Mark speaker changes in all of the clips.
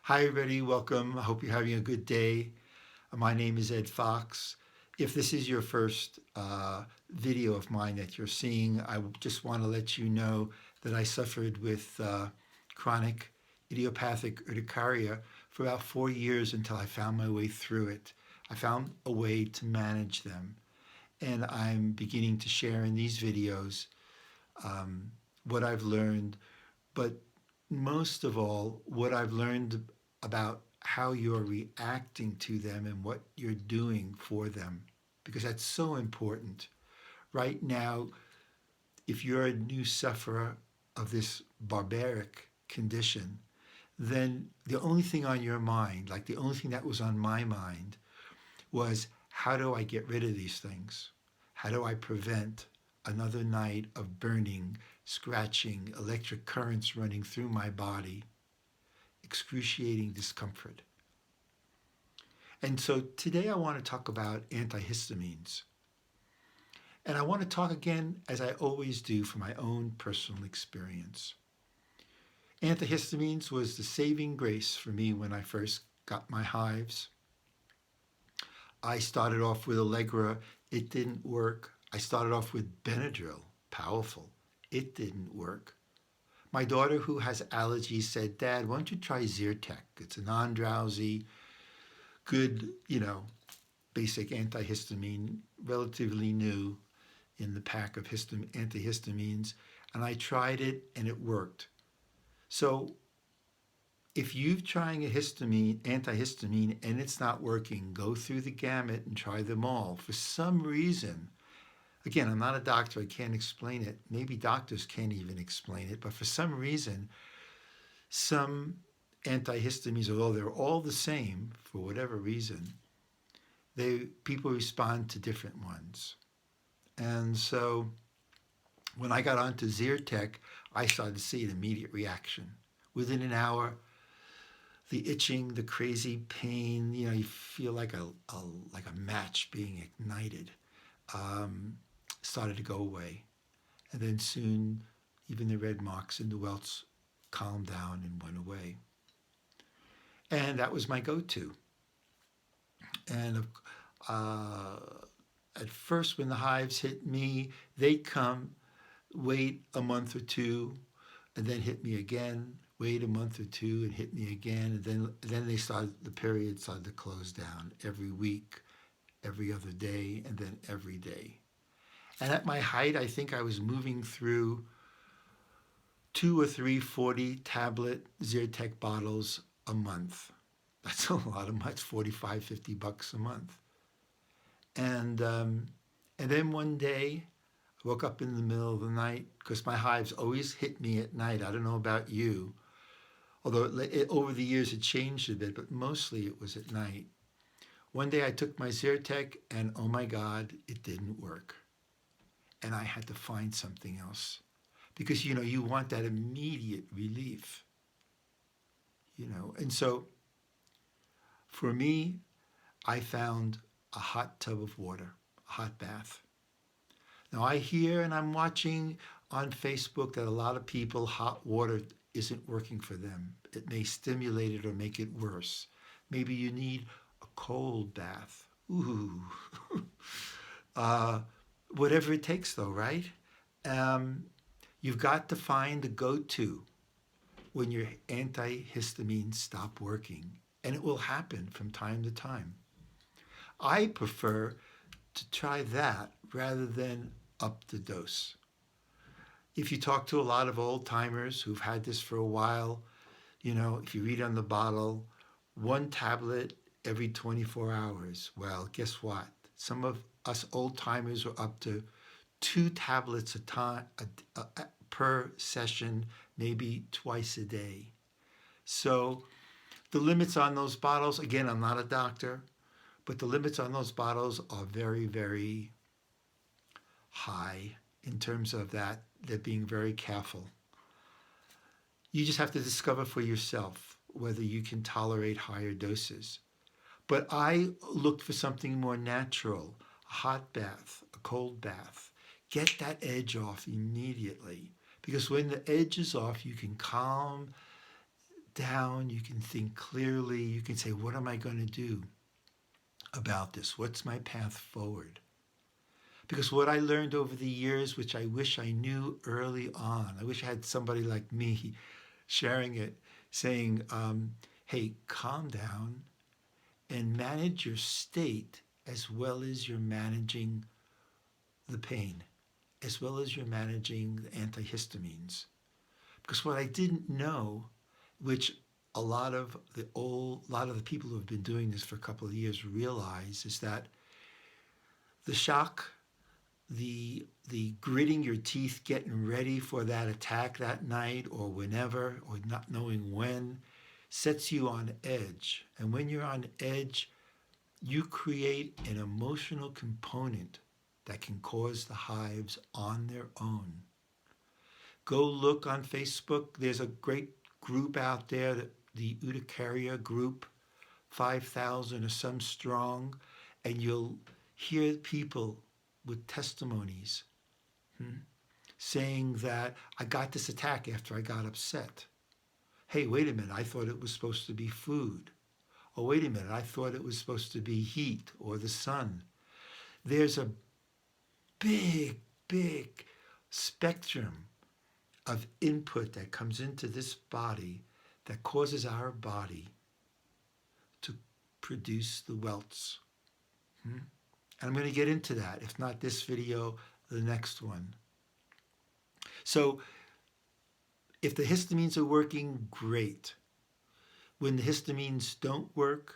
Speaker 1: Hi, everybody. Welcome. I hope you're having a good day. My name is Ed Fox. If this is your first video of mine that you're seeing, I just want to let you know that I suffered with chronic idiopathic urticaria for about 4 years until I found my way through it. I found a way to manage them, and I'm beginning to share in these videos what I've learned, but most of all, what I've learned about how you're reacting to them and what you're doing for them, because that's so important. Right now, if you're a new sufferer of this barbaric condition, then the only thing on your mind, like the only thing that was on my mind, was how do I get rid of these things? How do I prevent another night of burning, scratching, electric currents running through my body, excruciating discomfort? And so today I want to talk about antihistamines. And I want to talk again, as I always do, from my own personal experience. Antihistamines was the saving grace for me when I first got my hives. I started off with Allegra. It didn't work. I started off with Benadryl, powerful. It didn't work. My daughter, who has allergies, said, "Dad, why don't you try Zyrtec? It's a non-drowsy, good, basic antihistamine, relatively new in the pack of antihistamines." And I tried it and it worked. So if you're trying a antihistamine, and it's not working, go through the gamut and try them all. For some reason, again, I'm not a doctor, I can't explain it. Maybe doctors can't even explain it, but for some reason, some antihistamines, although they're all the same for whatever reason, people respond to different ones. And so when I got onto Zyrtec, I started to see an immediate reaction. Within an hour, the itching, the crazy pain, you feel like a match being ignited, started to go away. And then soon, even the red marks and the welts calmed down and went away. And that was my go-to. And at first, when the hives hit me, they'd come, wait a month or two, and then hit me again, wait a month or two and hit me again. And then the period started to close down every week, every other day, and then every day. And at my height, I think I was moving through 2 or 3 40-tablet Zyrtec bottles a month. That's a lot of much, $45, $50 a month. And then one day, I woke up in the middle of the night, because my hives always hit me at night. I don't know about you, although over the years it changed a bit, but mostly it was at night. One day I took my Zyrtec, and oh my God, it didn't work. And I had to find something else, because you want that immediate relief. And so for me, I found a hot tub of water, a hot bath. Now I hear and I'm watching on Facebook that a lot of people, hot water isn't working for them. It may stimulate it or make it worse. Maybe you need a cold bath. Ooh. Whatever it takes though, right? You've got to find the go-to when your antihistamines stop working. And it will happen from time to time. I prefer to try that rather than up the dose. If you talk to a lot of old timers who've had this for a while, if you read on the bottle, 1 tablet every 24 hours. Well, guess what? Some of us old timers are up to 2 tablets a time per session, maybe twice a day. So the limits on those bottles, again, I'm not a doctor, but the limits on those bottles are very, very high in terms of that. They're being very careful. You just have to discover for yourself whether you can tolerate higher doses. But I looked for something more natural, a hot bath, a cold bath. Get that edge off immediately, because when the edge is off, you can calm down, you can think clearly, you can say, what am I going to do about this? What's my path forward? Because what I learned over the years, which I wish I knew early on, I wish I had somebody like me sharing it, saying, hey, calm down and manage your state as well as you're managing the pain, as well as you're managing the antihistamines. Because what I didn't know, which a lot of the people who have been doing this for a couple of years realize, is that the shock, the gritting your teeth, getting ready for that attack that night or whenever, or not knowing when, sets you on edge. And when you're on edge, you create an emotional component that can cause the hives on their own. Go look on Facebook. There's a great group out there, the Urticaria group, 5,000 or some strong, and you'll hear people with testimonies saying that I got this attack after I got upset. Hey, wait a minute, I thought it was supposed to be food. Oh, wait a minute, I thought it was supposed to be heat or the sun. There's a big, big spectrum of input that comes into this body that causes our body to produce the welts. And I'm going to get into that, if not this video, the next one. So if the histamines are working, great. When the histamines don't work,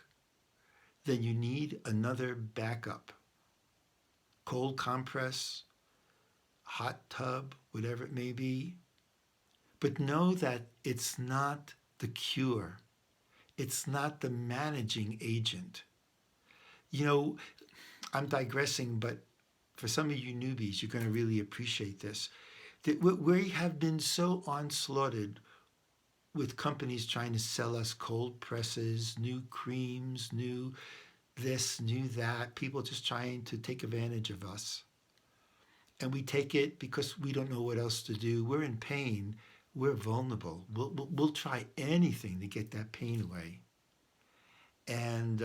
Speaker 1: then you need another backup. Cold compress, hot tub, whatever it may be. But know that it's not the cure. It's not the managing agent. You know, I'm digressing, but for some of you newbies, you're going to really appreciate this. That we have been so onslaughted with companies trying to sell us cold presses, new creams, new this, new that, people just trying to take advantage of us. And we take it because we don't know what else to do. We're in pain. We're vulnerable. We'll try anything to get that pain away. And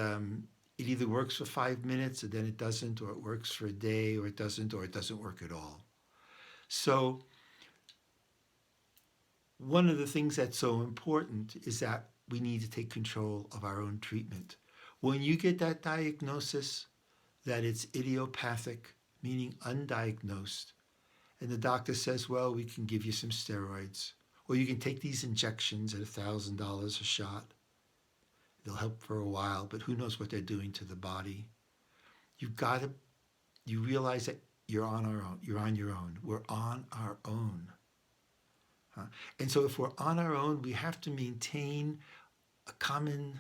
Speaker 1: it either works for 5 minutes and then it doesn't, or it works for a day, or it doesn't work at all. So one of the things that's so important is that we need to take control of our own treatment. When you get that diagnosis that it's idiopathic, meaning undiagnosed, and the doctor says, well, we can give you some steroids, or you can take these injections at $1,000 a shot. They'll help for a while, but who knows what they're doing to the body. You realize that you're on our own. You're on your own. We're on our own. And so if we're on our own, we have to maintain our common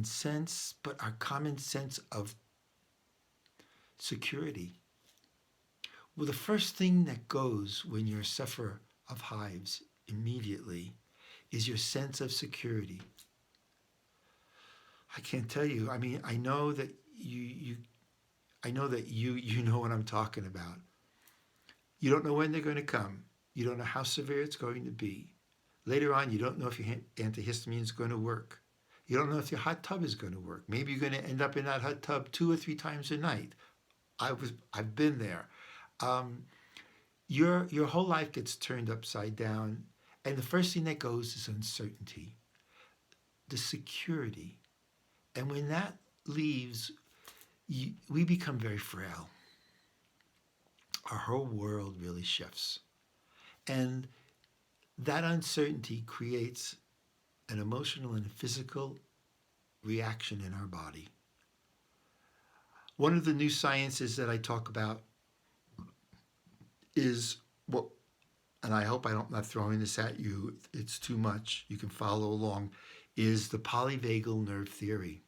Speaker 1: sense, but our common sense of security. Well, the first thing that goes when you're a sufferer of hives immediately is your sense of security. I can't tell you. I mean, I know that you know what I'm talking about. You don't know when they're going to come. You don't know how severe it's going to be. Later on, you don't know if your antihistamine is going to work. You don't know if your hot tub is going to work. Maybe you're going to end up in that hot tub 2 or 3 times a night. I've been there. Your whole life gets turned upside down, and the first thing that goes is uncertainty, the security. And when that leaves, we become very frail. Our whole world really shifts. And that uncertainty creates an emotional and physical reaction in our body. One of the new sciences that I talk about is and I hope I'm not throwing this at you, it's too much, you can follow along, is the polyvagal nerve theory.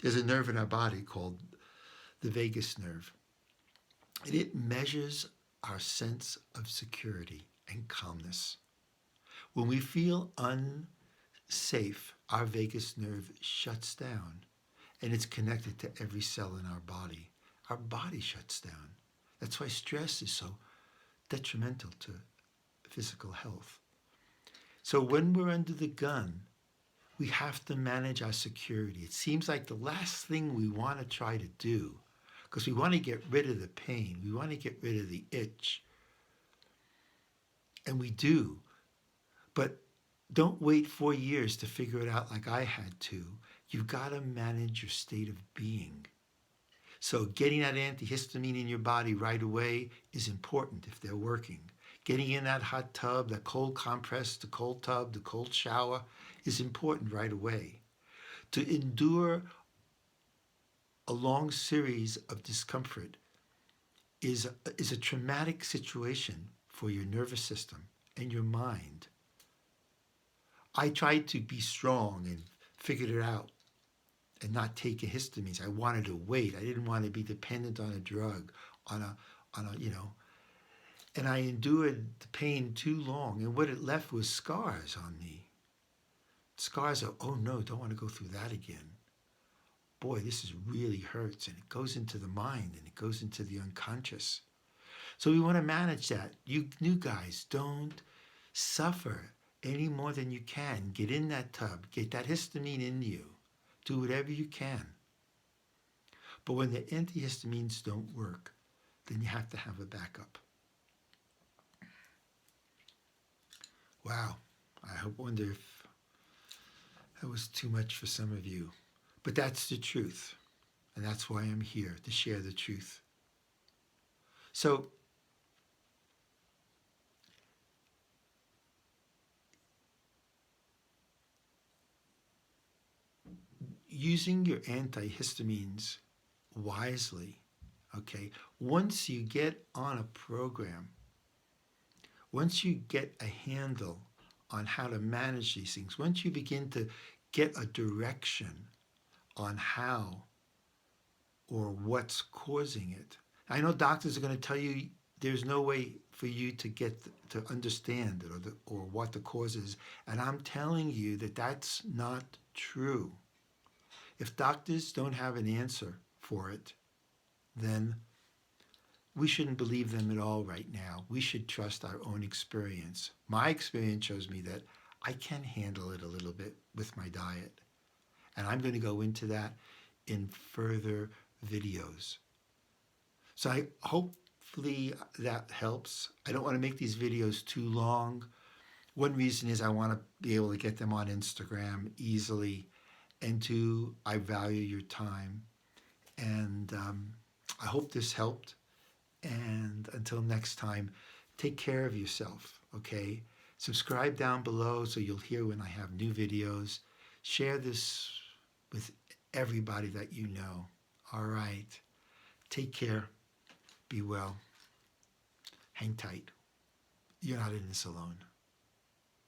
Speaker 1: There's a nerve in our body called the vagus nerve, and it measures our sense of security and calmness. When we feel unsafe, our vagus nerve shuts down, and it's connected to every cell in our body. Our body shuts down. That's why stress is so detrimental to physical health. So when we're under the gun, we have to manage our security. It seems like the last thing we want to try to do, because we want to get rid of the pain, we want to get rid of the itch, and we do. But don't wait 4 years to figure it out like I had to. You've got to manage your state of being. So getting that antihistamine in your body right away is important if they're working. Getting in that hot tub, that cold compress, the cold tub, the cold shower is important right away. To endure a long series of discomfort is a traumatic situation for your nervous system and your mind. I tried to be strong and figured it out and not take histamines. I wanted to wait. I didn't want to be dependent on a drug, on a, and I endured the pain too long. And what it left was scars on me. Scars of, oh no, don't want to go through that again. Boy, this is really hurts. And it goes into the mind and it goes into the unconscious. So we want to manage that. You new guys, don't suffer any more than you can. Get in that tub. Get that histamine in you. Do whatever you can. But when the antihistamines don't work, then you have to have a backup. Wow. I wonder if that was too much for some of you. But that's the truth. And that's why I'm here, to share the truth. So, using your antihistamines wisely, okay? Once you get on a program, once you get a handle on how to manage these things, once you begin to get a direction on how or what's causing it. I know doctors are going to tell you there's no way for you to get to understand it or what the cause is, and I'm telling you that that's not true. If doctors don't have an answer for it, then we shouldn't believe them at all right now. We should trust our own experience. My experience shows me that I can handle it a little bit with my diet. And I'm going to go into that in further videos. So hopefully that helps. I don't want to make these videos too long. One reason is I want to be able to get them on Instagram easily. And two, I value your time. And I hope this helped. And until next time, take care of yourself, okay? Subscribe down below so you'll hear when I have new videos. Share this with everybody that you know. All right. Take care. Be well. Hang tight. You're not in this alone.